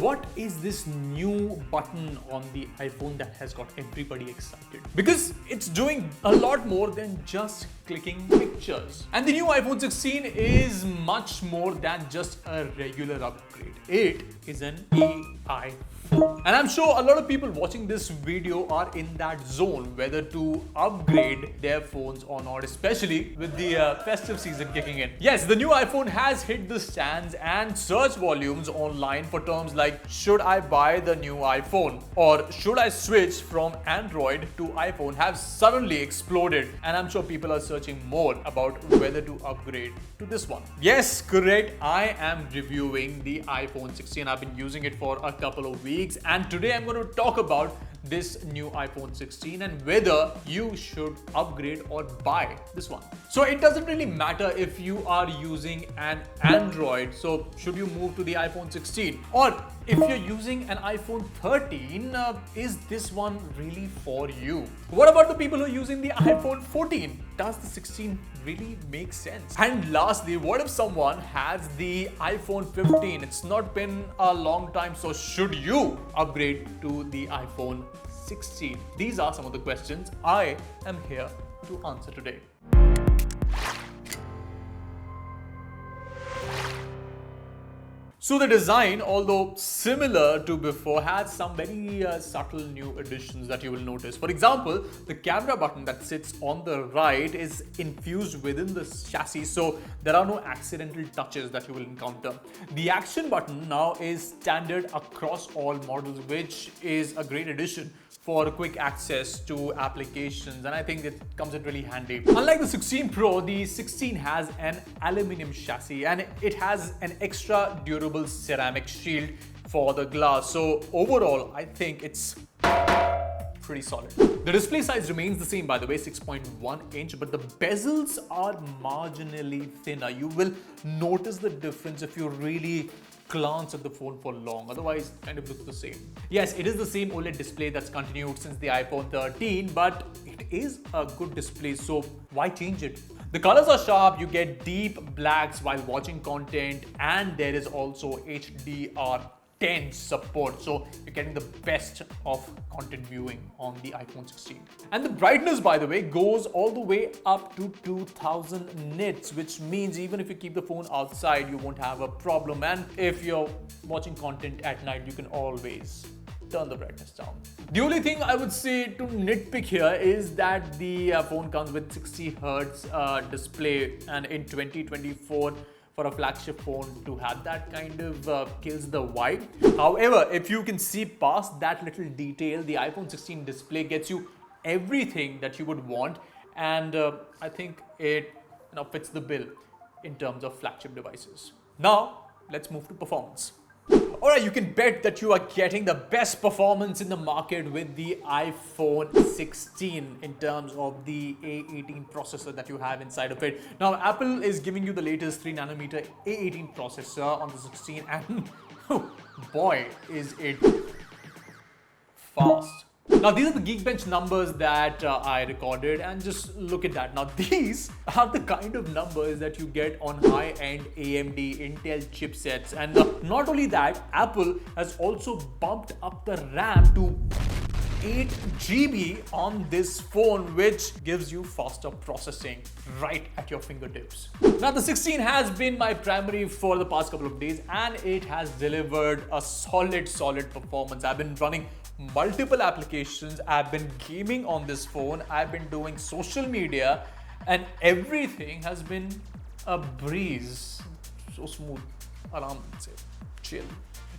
what is this new button on the iPhone that has got everybody excited? Because it's doing a lot more than just clicking pictures. And the new iPhone 16 is much more than just a regular upgrade. It is an AI phone. And I'm sure a lot of people watching this video are in that zone, whether to upgrade their phones or not, especially with the festive season kicking in. Yes, the new iPhone has hit the stands, and search volumes online for terms like should I buy the new iPhone or should I switch from Android to iPhone have suddenly exploded, and I'm sure people are searching more about whether to upgrade to this one. Yes, correct. I am reviewing the iPhone 16. I've been using it for a couple of weeks, and today I'm going to talk about this new iPhone 16 and whether you should upgrade or buy this one. So it doesn't really matter if you are using an Android, so should you move to the iPhone 16? Or if you're using an iPhone 13, is this one really for you? What about the people who are using the iPhone 14? Does the 16 really make sense? And lastly, what if someone has the iPhone 15? It's not been a long time, so should you upgrade to the iPhone 16? These are some of the questions I am here to answer today. So the design, although similar to before, has some very subtle new additions that you will notice. For example, the camera button that sits on the right is infused within the chassis, so there are no accidental touches that you will encounter. The action button now is standard across all models, which is a great addition for quick access to applications, and I think it comes in really handy. Unlike the 16 Pro, the 16 has an aluminum chassis and it has an extra durable ceramic shield for the glass. So overall, I think it's pretty solid. The display size remains the same, by the way, 6.1 inch, but the bezels are marginally thinner. You will notice the difference if you really glance at the phone for long, otherwise it kind of looks the same. Yes, it is the same OLED display that's continued since the iPhone 13, but it is a good display, so why change it? The colors are sharp, you get deep blacks while watching content, and there is also HDR10 support, so you're getting the best of content viewing on the iPhone 16. And the brightness, by the way, goes all the way up to 2000 nits, which means even if you keep the phone outside, you won't have a problem. And if you're watching content at night, you can always turn the brightness down. The only thing I would say to nitpick here is that the phone comes with 60 Hertz display, and in 2024, for a flagship phone to have that kind of kills the vibe. However, if you can see past that little detail, the iPhone 16 display gets you everything that you would want, and I think it fits the bill in terms of flagship devices. Now, let's move to performance. Alright, you can bet that you are getting the best performance in the market with the iPhone 16 in terms of the A18 processor that you have inside of it. Now, Apple is giving you the latest 3nm A18 processor on the 16, and oh boy, is it fast. Now, these are the Geekbench numbers that I recorded, and just look at that. Now, these are the kind of numbers that you get on high-end AMD Intel chipsets. And not only that, Apple has also bumped up the RAM to 8 GB on this phone, which gives you faster processing right at your fingertips. Now, the 16 has been my primary for the past couple of days, and it has delivered a solid performance. I've been running multiple applications, I've been gaming on this phone, I've been doing social media, and everything has been a breeze. So smooth, aram se chill.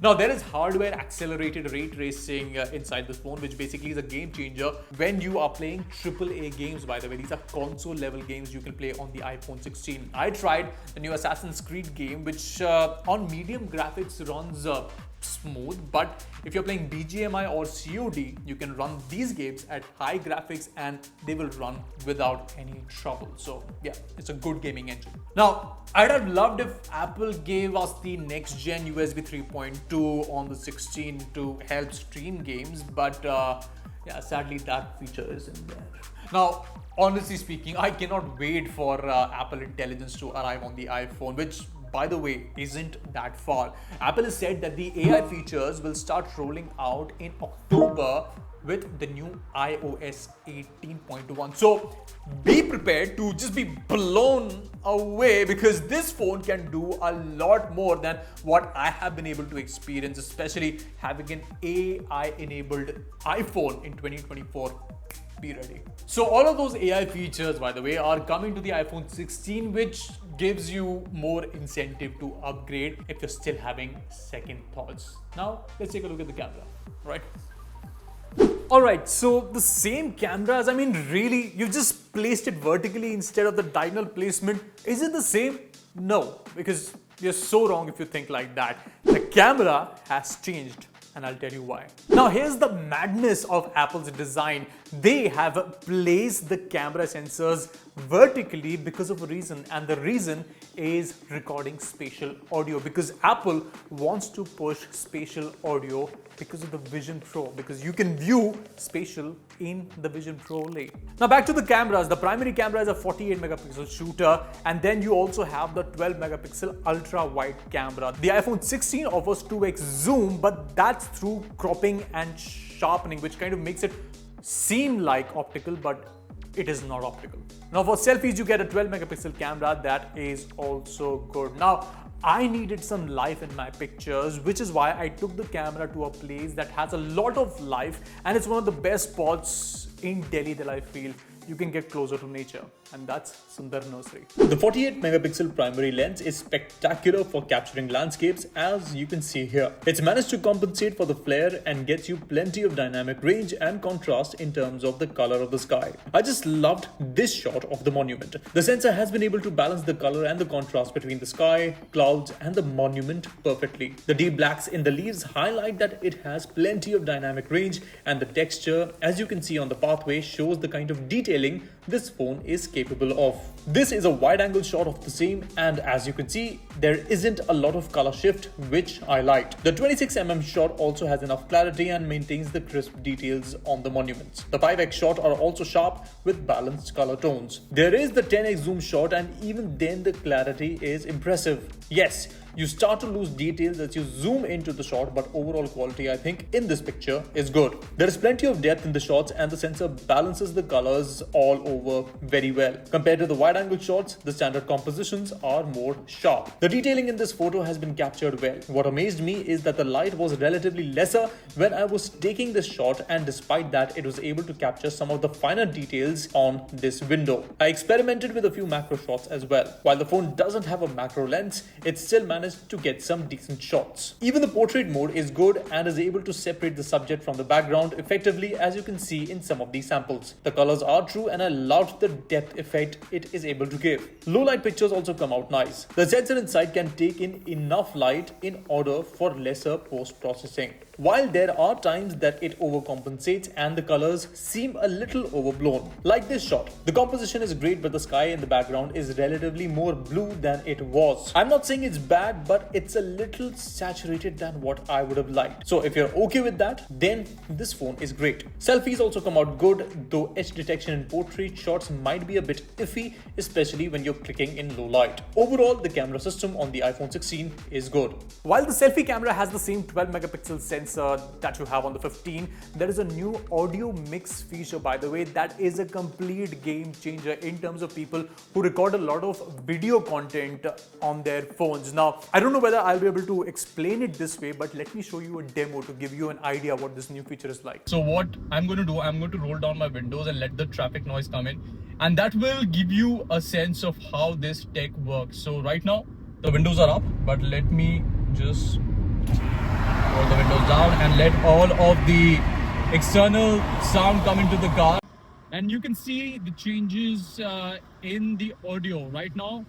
Now, there is hardware accelerated ray tracing inside this phone, which basically is a game changer when you are playing AAA games. By the way, these are console level games you can play on the iPhone 16. I tried the new Assassin's Creed game, which on medium graphics runs smooth, but if you're playing BGMI or COD, you can run these games at high graphics and they will run without any trouble. So yeah, it's a good gaming engine. Now, I'd have loved if Apple gave us the next gen USB 3.2 on the 16 to help stream games, but yeah, sadly that feature isn't there. Now, honestly speaking, I cannot wait for Apple Intelligence to arrive on the iPhone, which by the way, isn't that far. Apple has said that the AI features will start rolling out in October with the new iOS 18.1. So be prepared to just be blown away, because this phone can do a lot more than what I have been able to experience, especially having an AI enabled iPhone in 2024. Be ready. So all of those AI features, by the way, are coming to the iPhone 16, which gives you more incentive to upgrade if you're still having second thoughts. Now let's take a look at the camera, right? Alright, so the same cameras, I mean really, you've just placed it vertically instead of the diagonal placement. Is it the same? No, because you're so wrong if you think like that. The camera has changed, and I'll tell you why. Now here's the madness of Apple's design. They have placed the camera sensors vertically because of a reason, and the reason is recording spatial audio, because Apple wants to push spatial audio because of the Vision Pro, because you can view spatial in the Vision Pro only. Now back to the cameras. The primary camera is a 48 megapixel shooter, and then you also have the 12 megapixel ultra wide camera. The iPhone 16 offers 2x zoom, but that's through cropping and sharpening, which kind of makes it seem like optical, but it is not optical. Now for selfies, you get a 12 megapixel camera that is also good. Now I needed some life in my pictures, which is why I took the camera to a place that has a lot of life, and it's one of the best spots in Delhi that I feel you can get closer to nature, and that's Sundar Nursery. The 48 megapixel primary lens is spectacular for capturing landscapes, as you can see here. It's managed to compensate for the flare and gets you plenty of dynamic range and contrast in terms of the color of the sky. I just loved this shot of the monument. The sensor has been able to balance the color and the contrast between the sky, clouds and the monument perfectly. The deep blacks in the leaves highlight that it has plenty of dynamic range, and the texture, as you can see on the pathway, shows the kind of detailing this phone is capable of. This is a wide angle shot of the same, and as you can see, there isn't a lot of color shift, which I liked. The 26mm shot also has enough clarity and maintains the crisp details on the monuments. The 5x shot are also sharp with balanced color tones. There is the 10x zoom shot, and even then the clarity is impressive. Yes, you start to lose details as you zoom into the shot, but overall quality, I think, in this picture is good. There is plenty of depth in the shots, and the sensor balances the colors all over very well. Compared to the wide angle shots, the standard compositions are more sharp. The detailing in this photo has been captured well. What amazed me is that the light was relatively lesser when I was taking this shot, and despite that, it was able to capture some of the finer details on this window. I experimented with a few macro shots as well. While the phone doesn't have a macro lens, it still managed to get some decent shots. Even the portrait mode is good and is able to separate the subject from the background effectively, as you can see in some of these samples. The colors are true, and I loved the depth effect it is able to give. Low light pictures also come out nice. The sensor inside can take in enough light in order for lesser post-processing. While there are times that it overcompensates and the colors seem a little overblown. Like this shot. The composition is great, but the sky in the background is relatively more blue than it was. I'm not saying it's bad, but it's a little saturated than what I would have liked. So if you're okay with that, then this phone is great. Selfies also come out good, though edge detection in portrait shots might be a bit iffy, especially when you're clicking in low light. Overall, the camera system on the iPhone 16 is good. While the selfie camera has the same 12 megapixel sensor that you have on the 15, there is a new audio mix feature, by the way, that is a complete game changer in terms of people who record a lot of video content on their phones. Now, I don't know whether I'll be able to explain it this way, but let me show you a demo to give you an idea what this new feature is like. So what I'm going to do, I'm going to roll down my windows and let the traffic noise come in, and that will give you a sense of how this tech works. So right now the windows are up, but let me just roll the windows down and let all of the external sound come into the car, and you can see the changes in the audio. Right now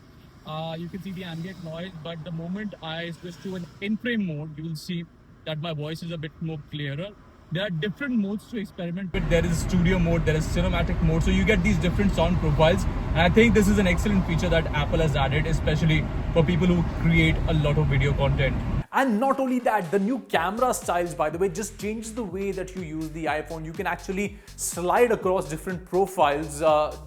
you can see the ambient noise, but the moment I switch to an in-frame mode, you will see that my voice is a bit more clearer. There are different modes to experiment with. There is studio mode, there is cinematic mode, so you get these different sound profiles, and I think this is an excellent feature that Apple has added, especially for people who create a lot of video content. And not only that, the new camera styles, by the way, just changes the way that you use the iPhone. You can actually slide across different profiles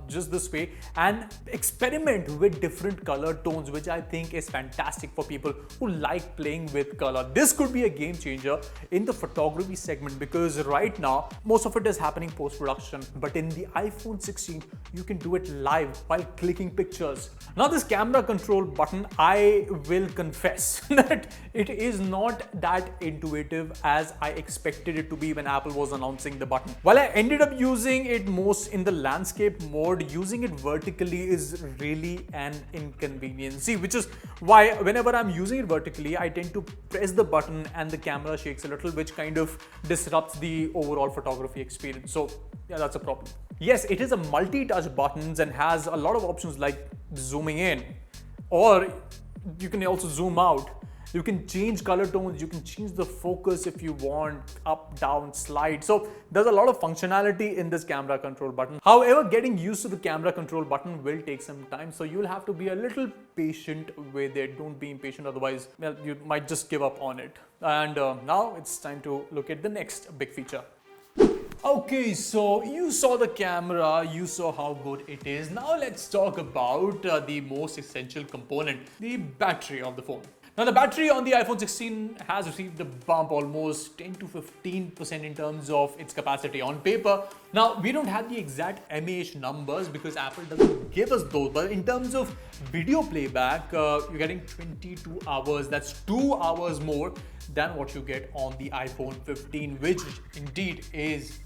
just this way and experiment with different color tones, which I think is fantastic for people who like playing with color. This could be a game changer in the photography segment, because right now most of it is happening post-production, but in the iPhone 16 you can do it live while clicking pictures. Now this camera control button, I will confess that it is not that intuitive as I expected it to be when Apple was announcing the button. While I ended up using it most in the landscape mode, using it vertically is really an inconvenience. See, which is why whenever I'm using it vertically, I tend to press the button and the camera shakes a little, which kind of disrupts the overall photography experience. So yeah, that's a problem. Yes, it is a multi-touch buttons and has a lot of options like zooming in, or you can also zoom out. You can change color tones, you can change the focus if you want, up, down, slide. So there's a lot of functionality in this camera control button. However, getting used to the camera control button will take some time, so you'll have to be a little patient with it. Don't be impatient, otherwise, well, you might just give up on it. And now it's time to look at the next big feature. Okay, so you saw the camera, you saw how good it is. Now let's talk about the most essential component, the battery of the phone. Now the battery on the iPhone 16 has received a bump almost 10 to 15% in terms of its capacity on paper. Now we don't have the exact mAh numbers because Apple doesn't give us those, but in terms of video playback, you're getting 22 hours. That's 2 hours more than what you get on the iPhone 15, which indeed is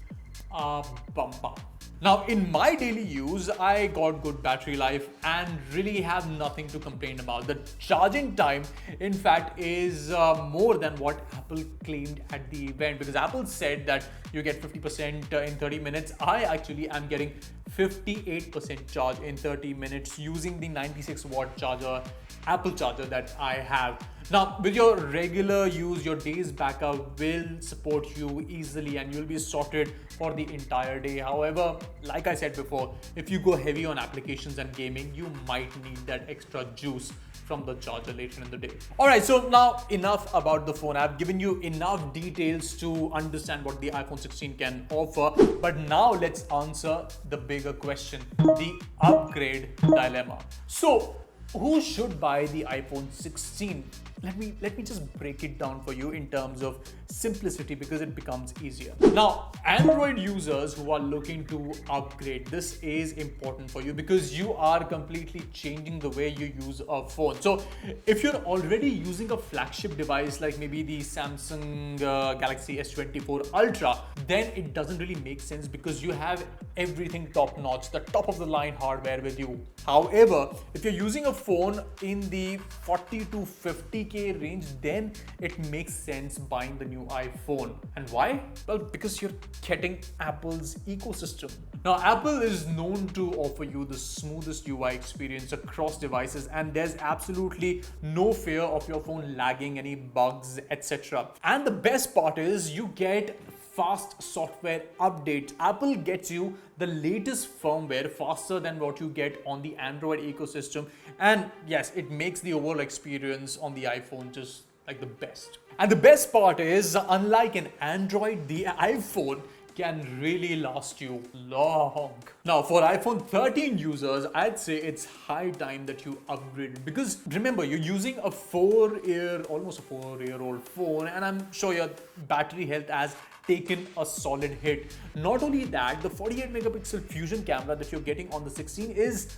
a bump up. Now, in my daily use, I got good battery life and really have nothing to complain about. The charging time, in fact, is more than what Apple claimed at the event, because Apple said that you get 50% in 30 minutes. I actually am getting 58% charge in 30 minutes using the 96-watt charger, Apple charger that I have. Now, with your regular use, your day's backup will support you easily and you'll be sorted for the entire day. However, like I said before, if you go heavy on applications and gaming, you might need that extra juice from the charger later in the day. Alright, so now enough about the phone. I've given you enough details to understand what the iPhone 16 can offer, but now let's answer the bigger question, the upgrade dilemma. So, who should buy the iPhone 16? Let me just break it down for you in terms of simplicity, because it becomes easier. Now, Android users who are looking to upgrade, this is important for you because you are completely changing the way you use a phone. So if you're already using a flagship device like maybe the Samsung Galaxy S24 Ultra, then it doesn't really make sense because you have everything top notch, the top of the line hardware with you. However, if you're using a phone in the 40 to 50k range, then it makes sense buying the new iPhone. And why? Well, because you're getting Apple's ecosystem. Now, Apple is known to offer you the smoothest UI experience across devices, and there's absolutely no fear of your phone lagging, any bugs, etc. And the best part is you get fast software updates. Apple gets you the latest firmware faster than what you get on the Android ecosystem. And yes, it makes the overall experience on the iPhone just like the best. And the best part is, unlike an Android, the iPhone can really last you long. Now, for iPhone 13 users, I'd say it's high time that you upgrade, because remember, you're using a almost a 4-year-old phone, and I'm sure your battery health has taken a solid hit. Not only that, the 48 megapixel fusion camera that you're getting on the 16 is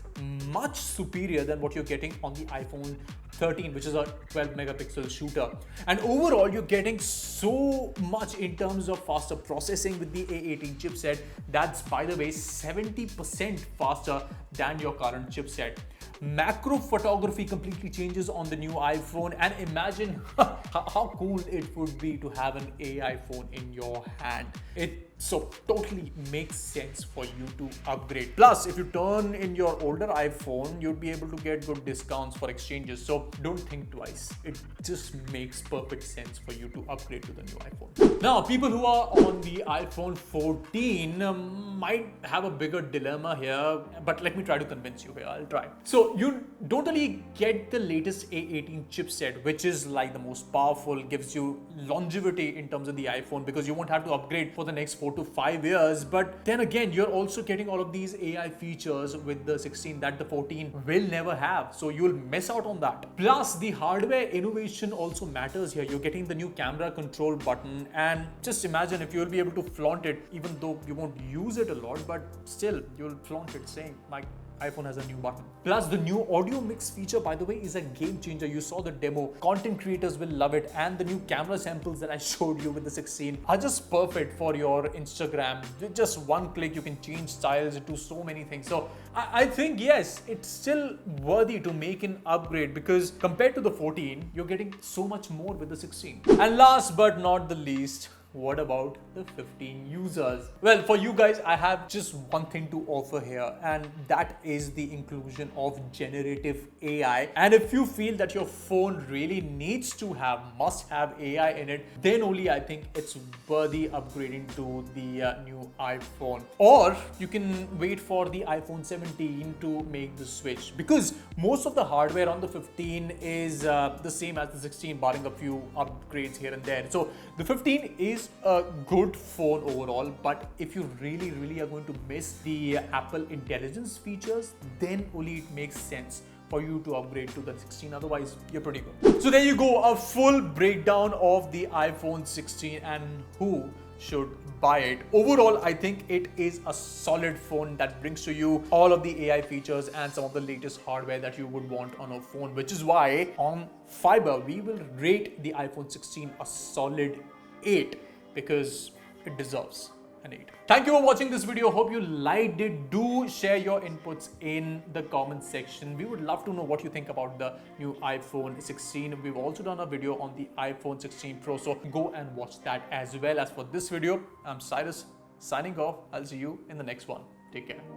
much superior than what you're getting on the iPhone 13, which is a 12 megapixel shooter. And overall, you're getting so much in terms of faster processing with the A18 chipset. That's, by the way, 70% faster than your current chipset. Macro photography completely changes on the new iPhone, and imagine how cool it would be to have an AI phone in your hand. It So totally makes sense for you to upgrade. Plus, if you turn in your older iPhone, you'd be able to get good discounts for exchanges. So don't think twice. It just makes perfect sense for you to upgrade to the new iPhone. Now, people who are on the iPhone 14 might have a bigger dilemma here, but let me try to convince you here. I'll try. So you don't only get the latest A18 chipset, which is like the most powerful, gives you longevity in terms of the iPhone because you won't have to upgrade for the next 4 to 5 years. But then again, you're also getting all of these AI features with the 16 that the 14 will never have. So you'll miss out on that. Plus, the hardware innovation also matters here. You're getting the new camera control button, and just imagine if you'll be able to flaunt it, even though you won't use it a lot, but still you'll flaunt it saying, my iPhone has a new button. Plus, the new audio mix feature, by the way, is a game changer. You saw the demo. Content creators will love it. And the new camera samples that I showed you with the 16 are just perfect for your Instagram. With just one click, you can change styles, do so many things. So I think, yes, it's still worthy to make an upgrade because compared to the 14, you're getting so much more with the 16. And last but not the least, what about the 15 users? Well, for you guys, I have just one thing to offer here, and that is the inclusion of generative AI. And if you feel that your phone really needs to must have AI in it, then only I think it's worthy upgrading to the new iPhone. Or you can wait for the iPhone 17 to make the switch, because most of the hardware on the 15 is the same as the 16, barring a few upgrades here and there. So the 15 is a good phone overall, but if you really are going to miss the Apple Intelligence features, then only it makes sense for you to upgrade to the 16. Otherwise, you're pretty good. So there you go, a full breakdown of the iPhone 16 and who should buy it. Overall, I think it is a solid phone that brings to you all of the AI features and some of the latest hardware that you would want on a phone, which is why on Fiiber, we will rate the iPhone 16 a solid 8 because it deserves an 8. Thank you for watching this video. Hope you liked it. Do share your inputs in the comment section. We would love to know what you think about the new iPhone 16. We've also done a video on the iPhone 16 Pro, so go and watch that as well. As for this video, I'm Cyrus signing off. I'll see you in the next one. Take care.